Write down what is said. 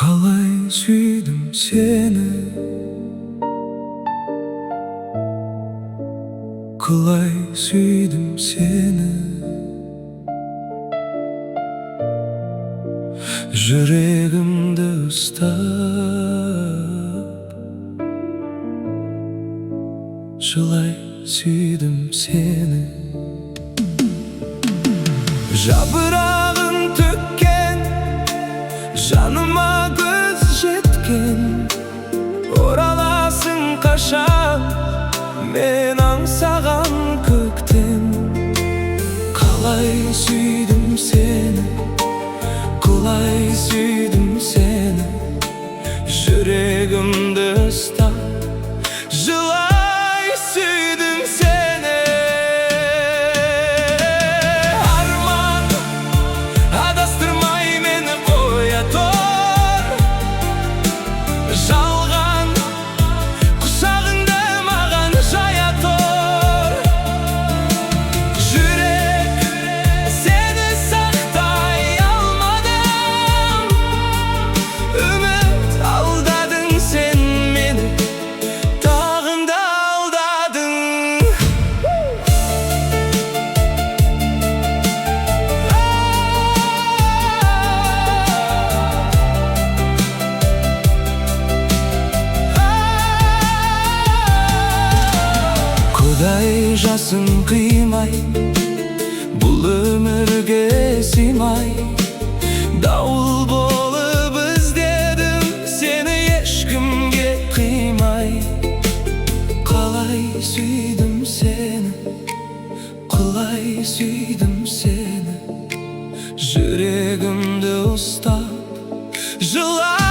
Қалай сүйдім сені, қалай сүйдім сені. Жүрегімді ұстап, жылай сүйдім сені. Жапырағын төккен, жаныма көз жеткен, ораласың қашан мен аңсаған көктен. Қалай сүйдім сені, қалай сүйдім сені. Жүрегімді ұстап, жылай сүйдім сені. Арман адастырмай мені қоя тұр, жалған құшағыңды маған жая тұр. Жүрек сені сақтай алмадым, үміт алдадың сен мені, тағында алдадың. Құдай жасын қимай, бұл өмірге сыймай, дауыл болып іздедім сені ешкімге қимай. Қалай сүйдім сені, қалай сүйдім сені. Жүрегімді ұстап, жылай